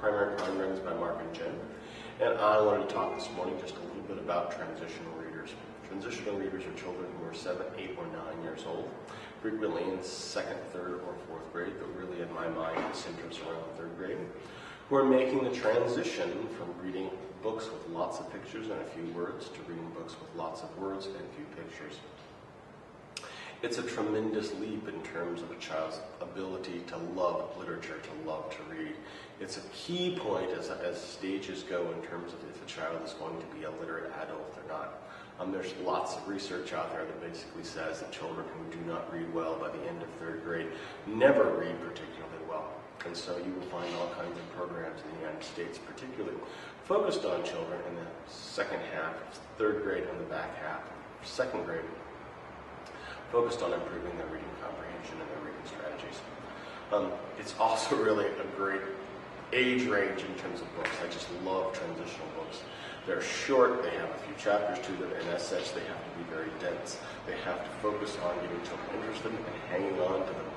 Primary Ponderings by Mark and Jen. And I wanted to talk this morning just a little bit about transitional readers. Transitional readers are children who are 7, 8, or 9 years old, frequently in 2nd, 3rd, or 4th grade, but really in my mind it centers around 3rd grade, who are making the transition from reading books with lots of pictures and a few words to reading books with lots of words and few pictures. It's a tremendous leap in terms of a child's ability to love literature, to love to read. It's a key point as stages go in terms of if a child is going to be a literate adult or not. There's lots of research out there that basically says that children who do not read well by the end of 3rd grade never read particularly well. And so you will find all kinds of programs in the United States, particularly focused on children in the second half of 3rd grade and the back half of 2nd grade, focused on improving their reading comprehension and their reading strategies. It's also really a great age range in terms of books. I just love transitional books. They're short, they have a few chapters to them, and as such they have to be very dense. They have to focus on getting children interested and hanging on to them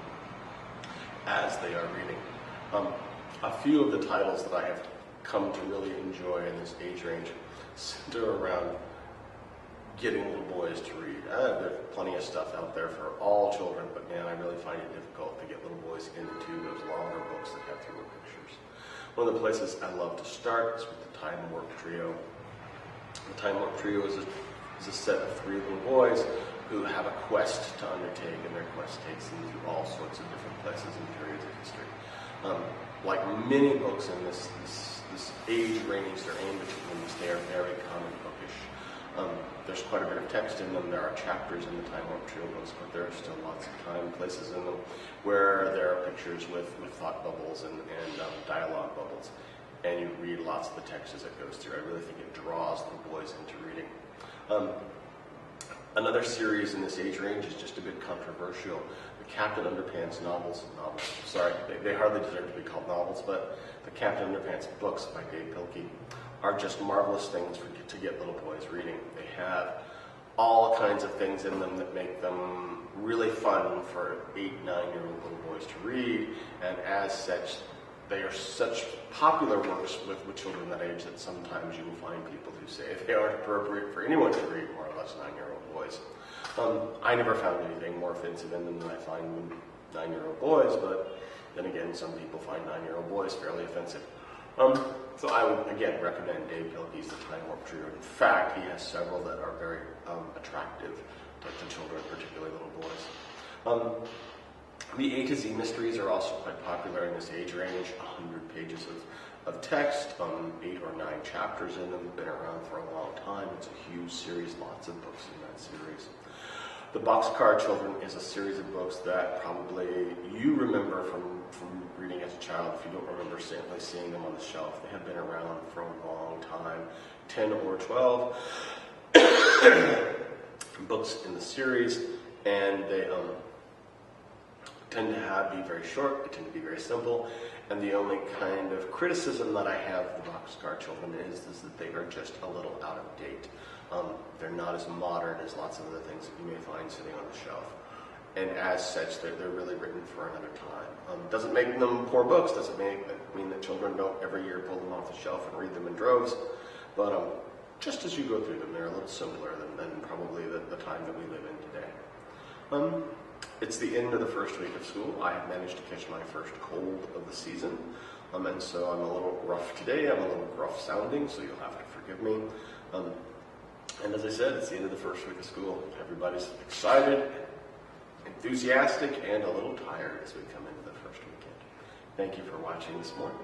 as they are reading. A few of the titles that I have come to really enjoy in this age range center around getting little boys to read. There's plenty of stuff out there for all children, but man, I really find it difficult to get little boys into those longer books that have fewer pictures. One of the places I love to start is with the Time Warp Trio. The Time Warp Trio is a set of 3 little boys who have a quest to undertake, and their quest takes them to all sorts of different places and periods of history. Like many books in this age range, they're aimed at children. They are very comic bookish. There's quite a bit of text in them. There are chapters in the Time Warp Trio books, but there are still lots of time places in them where there are pictures with thought bubbles and dialogue bubbles. And you read lots of the text as it goes through. I really think it draws the boys into reading. Another series in this age range is just a bit controversial. The Captain Underpants novels, they hardly deserve to be called novels, but the Captain Underpants books by Dave Pilkey are just marvelous things to get little boys reading. They have all kinds of things in them that make them really fun for 8, 9-year-old little boys to read, and as such, they are such popular works with children that age that sometimes you will find people who say they aren't appropriate for anyone to read, more or less 9-year-old boys. I never found anything more offensive in them than I find in 9-year-old boys, but then again, some people find 9-year-old boys fairly offensive. So I would, again, recommend Dave Pilkey's The Time Warp Trio. In fact, he has several that are very attractive to children, particularly little boys. The A to Z mysteries are also quite popular in this age range. 100 pages of text, 8 or 9 chapters in them, have been around for a long time. It's a huge series, lots of books in that series. The Boxcar Children is a series of books that probably you remember from reading as a child. If you don't remember simply seeing them on the shelf, they have been around for a long time. 10 or 12 books in the series, and they tend to be very short, they tend to be very simple, and the only kind of criticism that I have of the Boxcar Children is that they are just a little out of date. They're not as modern as lots of other things that you may find sitting on the shelf. And as such, they're really written for another time. Doesn't make them poor books, doesn't mean that children don't every year pull them off the shelf and read them in droves, but just as you go through them, they're a little simpler than probably the time that we live in today. It's the end of the first week of school. I have managed to catch my first cold of the season, and so I'm a little rough today. I'm a little gruff sounding, so you'll have to forgive me. And as I said, it's the end of the first week of school. Everybody's excited, enthusiastic, and a little tired as we come into the first weekend. Thank you for watching this morning.